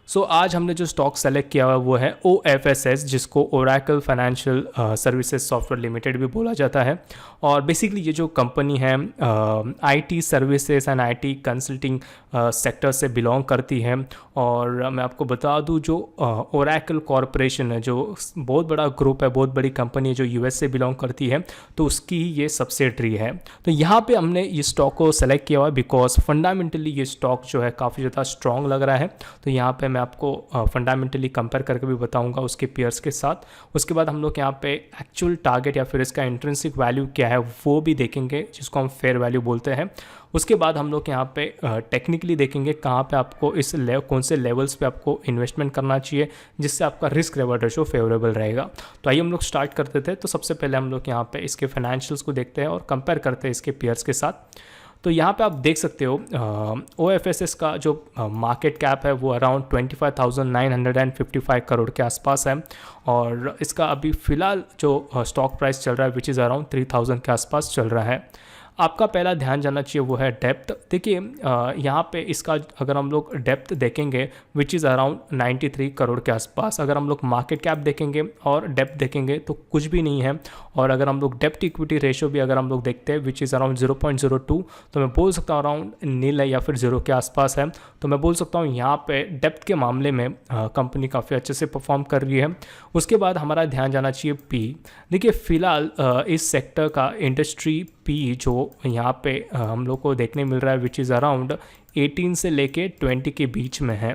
सो आज हमने जो स्टॉक सेलेक्ट किया हुआ वो है OFSS, जिसको Oracle financial services software limited भी बोला जाता है। और बेसिकली ये जो कंपनी है IT services and IT consulting sector से बिलोंग करती है। और मैं आपको बता दूं, जो ओरेकल कॉरपोरेशन है, जो बहुत बड़ा ग्रुप है, बहुत बड़ी कंपनी है जो US से बिलोंग करती है, तो उसकी ये सब्सिडरी है। तो यहाँ पे हमने ये स्टॉक को सेलेक्ट किया हुआ बिकॉज फंडामेंटली ये स्टॉक जो है काफ़ी ज़्यादा स्ट्रॉन्ग लग रहा है। तो यहाँ पे मैं आपको फंडामेंटली कंपेयर करके भी बताऊंगा उसके पेयर्स के साथ। उसके बाद हम लोग यहाँ पे एक्चुअल टारगेट या फिर इसका इंट्रिंसिक वैल्यू क्या है वो भी देखेंगे, जिसको हम फेयर वैल्यू बोलते हैं। उसके बाद हम लोग यहाँ पे टेक्निकली देखेंगे कहाँ पे आपको कौन से लेवल्स पे आपको इन्वेस्टमेंट करना चाहिए, जिससे आपका रिस्क रिवॉर्ड रेशो फेवरेबल रहेगा। तो आइए हम लोग स्टार्ट करते थे। तो सबसे पहले हम लोग यहाँ पे इसके फाइनेंशियल्स को देखते हैं और कंपेयर करते हैं इसके पेयर्स के साथ। तो यहाँ पे आप देख सकते हो OFSS का जो मार्केट कैप है वो अराउंड 25,955 करोड़ के आसपास है। और इसका अभी फ़िलहाल जो स्टॉक प्राइस चल रहा है विच इज़ अराउंड 3,000 के आसपास चल रहा है। आपका पहला ध्यान जाना चाहिए वो है डेप्थ। देखिए यहाँ पे इसका अगर हम लोग डेप्थ देखेंगे विच इज़ अराउंड 93 करोड़ के आसपास। अगर हम लोग मार्केट कैप देखेंगे और डेप्थ देखेंगे तो कुछ भी नहीं है। और अगर हम लोग डेप्थ इक्विटी रेशो भी अगर हम लोग देखते हैं विच इज़ अराउंड 0.02, तो मैं बोल सकता हूँ अराउंड नील है या फिर 0 के आसपास है। तो मैं बोल सकता हूँ यहाँ पे डेप्थ के मामले में कंपनी काफ़ी अच्छे से परफॉर्म कर रही है। उसके बाद हमारा ध्यान जाना चाहिए पी। देखिए फ़िलहाल इस सेक्टर का इंडस्ट्री पी जो यहाँ पे हम लोग को देखने मिल रहा है विच इज़ अराउंड 18 से लेके 20 के बीच में है।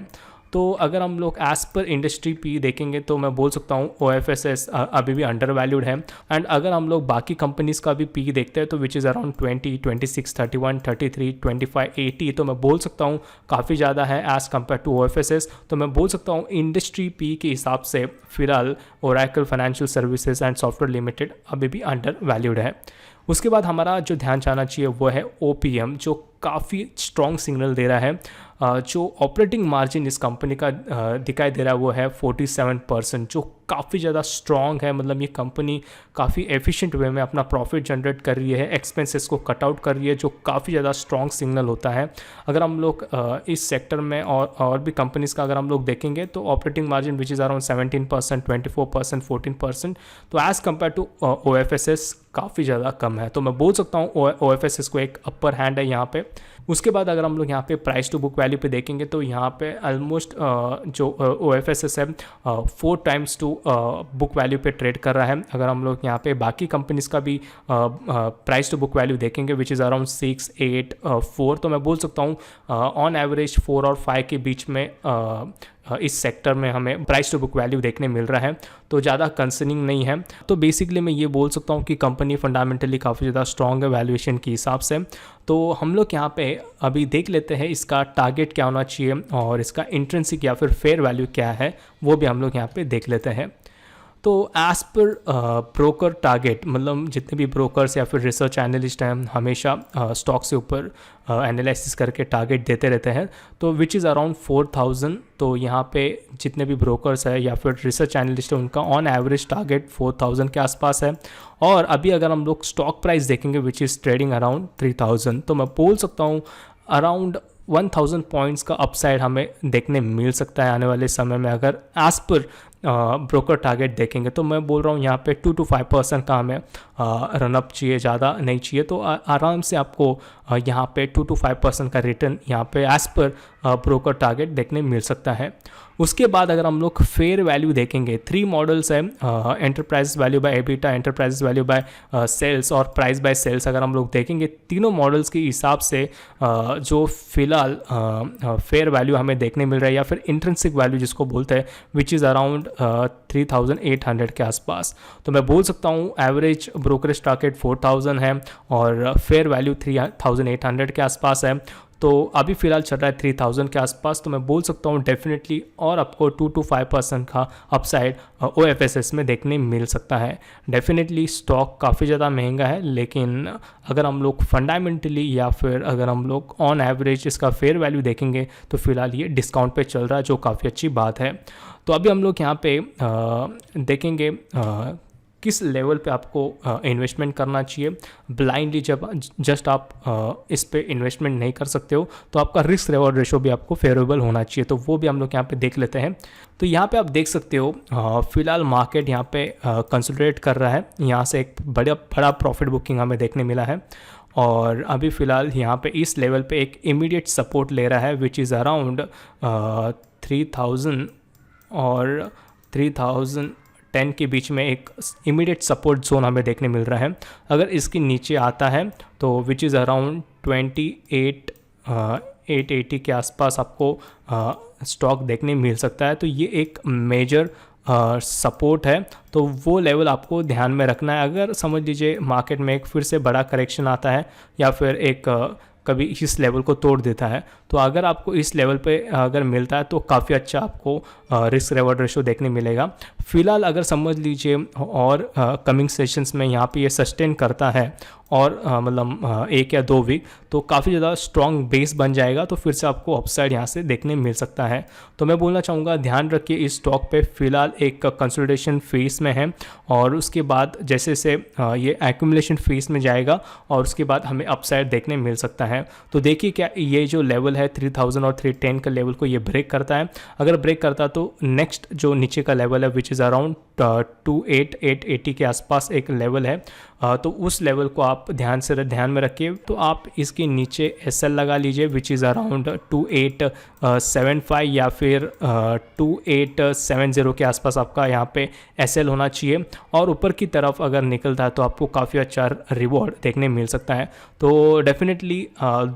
तो अगर हम लोग एज पर इंडस्ट्री पी देखेंगे तो मैं बोल सकता हूँ OFSS अभी भी अंडर वैल्यूड है। एंड अगर हम लोग बाकी कंपनीज़ का भी पी देखते हैं तो विच इज़ अराउंड 20, 26, 31, 33, 25, 80, तो मैं बोल सकता हूँ काफ़ी ज़्यादा है एज़ कम्पेयर टू OFSS। तो मैं बोल सकता हूँ इंडस्ट्री पी के हिसाब से फ़िलहाल Oracle financial services and software limited अभी भी अंडर वैल्यूड है। उसके बाद हमारा जो ध्यान जाना चाहिए वो है OPM, जो काफ़ी स्ट्रॉन्ग सिग्नल दे रहा है। जो ऑपरेटिंग मार्जिन इस कंपनी का दिखाई दे रहा है वो है 47%, जो काफ़ी ज़्यादा स्ट्रॉन्ग है। मतलब ये कंपनी काफ़ी एफिशिएंट वे में अपना प्रॉफिट जनरेट कर रही है, एक्सपेंसेस को कट आउट कर रही है, जो काफ़ी ज़्यादा स्ट्रॉन्ग सिग्नल होता है। अगर हम लोग इस सेक्टर में और भी कंपनीज़ का अगर हम लोग देखेंगे तो operating margin which is around 17%, 24%, 14%, तो एज़ कम्पेयर टू OFSS काफ़ी ज़्यादा कम है। तो मैं बोल सकता हूँ OFSS को एक अपर हैंड है यहाँ पे। उसके बाद अगर हम लोग यहाँ पे प्राइस टू बुक वैल्यू पे देखेंगे तो यहाँ पे ऑलमोस्ट जो OFSS है 4 times टू बुक वैल्यू पे ट्रेड कर रहा है। अगर हम लोग यहाँ पे बाकी कंपनीज का भी प्राइस टू बुक वैल्यू देखेंगे विच इज़ अराउंड 6, 8, 4, तो मैं बोल सकता हूँ ऑन एवरेज 4 और 5 के बीच में इस सेक्टर में हमें प्राइस टू बुक वैल्यू देखने मिल रहा है। तो ज़्यादा कंसर्निंग नहीं है। तो बेसिकली मैं ये बोल सकता हूँ कि कंपनी फंडामेंटली काफ़ी ज़्यादा स्ट्रॉन्ग है वैल्यूएशन के हिसाब से। तो हम लोग यहाँ पे अभी देख लेते हैं इसका टारगेट क्या होना चाहिए और इसका इंट्रिंसिक या फिर फेयर वैल्यू क्या है, वो भी हम लोग यहाँ पे देख लेते हैं। तो एज़ पर ब्रोकर टारगेट, मतलब जितने भी ब्रोकर्स या फिर रिसर्च एनालिस्ट हैं हमेशा स्टॉक से ऊपर एनालिसिस करके टारगेट देते रहते हैं। तो विच इज़ अराउंड 4,000। तो यहाँ पे जितने भी ब्रोकर्स है या फिर रिसर्च एनालिस्ट है उनका ऑन एवरेज टारगेट 4,000 के आसपास है। और अभी अगर हम लोग स्टॉक प्राइस देखेंगे विच इज़ ट्रेडिंग अराउंड 3,000, तो मैं बोल सकता हूँ अराउंड 1,000 पॉइंट्स का अपसाइड हमें देखने मिल सकता है आने वाले समय में अगर एज पर ब्रोकर टारगेट देखेंगे। तो मैं बोल रहा हूँ यहाँ पे 2 to 5% का हमें रनअप चाहिए, ज़्यादा नहीं चाहिए। तो आराम से आपको यहाँ पे 2 to 5% का रिटर्न यहाँ पे एज पर ब्रोकर टारगेट देखने मिल सकता है। उसके बाद अगर हम लोग फेयर वैल्यू देखेंगे, 3 मॉडल्स हैं, enterprise value by EBITDA, enterprise value by sales और प्राइस बाय सेल्स। अगर हम लोग देखेंगे तीनों मॉडल्स के हिसाब से जो फिलहाल फेयर वैल्यू हमें देखने मिल रहा है या फिर इंट्रिंसिक वैल्यू जिसको बोलते हैं विच इज़ अराउंड 3,800 के आसपास। तो मैं बोल सकता हूँ एवरेज ब्रोकरेज टारगेट 4,000 है और फेयर वैल्यू 3,800 के आसपास है। तो अभी फ़िलहाल चल रहा है 3,000 के आसपास। तो मैं बोल सकता हूँ डेफिनेटली और आपको 2 to 5% का अपसाइड OFSS में देखने मिल सकता है। डेफिनेटली स्टॉक काफ़ी ज़्यादा महंगा है, लेकिन अगर हम लोग फंडामेंटली या फिर अगर हम लोग ऑन एवरेज इसका फेयर वैल्यू देखेंगे तो फ़िलहाल ये डिस्काउंट पे चल रहा है, जो काफ़ी अच्छी बात है। तो अभी हम लोग यहाँ पे देखेंगे किस लेवल पे आपको इन्वेस्टमेंट करना चाहिए। ब्लाइंडली जब जस्ट आप इस पे इन्वेस्टमेंट नहीं कर सकते हो तो आपका रिस्क रिवॉर्ड रेशो भी आपको फेवरेबल होना चाहिए, तो वो भी हम लोग यहाँ पे देख लेते हैं। तो यहाँ पे आप देख सकते हो फिलहाल मार्केट यहाँ पे कंसोलिडेट कर रहा है, यहाँ से एक बड़ा प्रॉफिट बुकिंग हमें देखने मिला है और अभी फ़िलहाल यहाँ पे इस लेवल पे एक इमीडिएट सपोर्ट ले रहा है विच इज़ अराउंड 3000 और 3010 के बीच में एक इमीडिएट सपोर्ट जोन हमें देखने मिल रहा है। अगर इसके नीचे आता है तो विच इज़ अराउंड 880 के आसपास आपको स्टॉक देखने मिल सकता है। तो ये एक मेजर सपोर्ट है, तो वो लेवल आपको ध्यान में रखना है। अगर समझ लीजिए मार्केट में एक फिर से बड़ा करेक्शन आता है या फिर एक कभी इस लेवल को तोड़ देता है, तो अगर आपको इस लेवल पे अगर मिलता है तो काफ़ी अच्छा आपको रिस्क रिवॉर्ड रेशो देखने मिलेगा। फ़िलहाल अगर समझ लीजिए और कमिंग सेशंस में यहाँ पे ये सस्टेन करता है और मतलब 1 या 2 वीक, तो काफ़ी ज़्यादा स्ट्रॉन्ग बेस बन जाएगा, तो फिर से आपको अपसाइड यहाँ से देखने मिल सकता है। तो मैं बोलना चाहूँगा ध्यान रखिए इस स्टॉक पे फ़िलहाल एक कंसोलिडेशन फेस में है और उसके बाद जैसे से ये एक्यूमुलेशन फेस में जाएगा और उसके बाद हमें अपसाइड देखने मिल सकता है। तो देखिए क्या ये जो लेवल है 3000 और 310 का लेवल को ये ब्रेक करता है। अगर ब्रेक करता तो नेक्स्ट जो नीचे का लेवल है विच इज़ अराउंड 2880 के आसपास एक लेवल है, तो उस लेवल को आप ध्यान में रखिए। तो आप इसके नीचे SL लगा लीजिए विच इज़ अराउंड 2875 या फिर 2870 के आसपास आपका यहाँ पे SL होना चाहिए और ऊपर की तरफ अगर निकलता है तो आपको काफ़ी अच्छा रिवॉर्ड देखने मिल सकता है। तो डेफिनेटली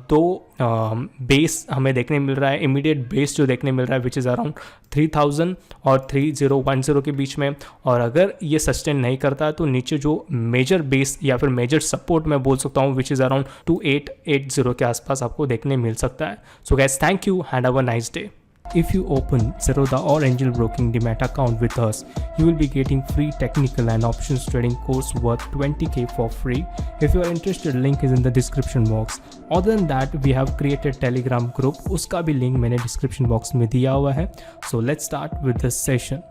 2 बेस हमें देखने मिल रहा है, इमीडिएट बेस जो देखने मिल रहा है विच इज़ अराउंड 3000 और 3010 के बीच में, और अगर ये सस्टेन नहीं करता है तो नीचे जो मेजर बेस या फिर मेजर सपोर्ट मैं बोल सकता हूँ विच इज़ अराउंड 2880 के आसपास आपको देखने मिल सकता है। So guys, thank you and have a nice day. If you open Zerodha or Angel Broking Demat account with us, you will be getting free technical and options trading course worth 20k for free. If you are interested, link is in the description box. Other than that, we have created Telegram group, उसका भी link मैंने description box में दिया हुआ है. So let's start with this session.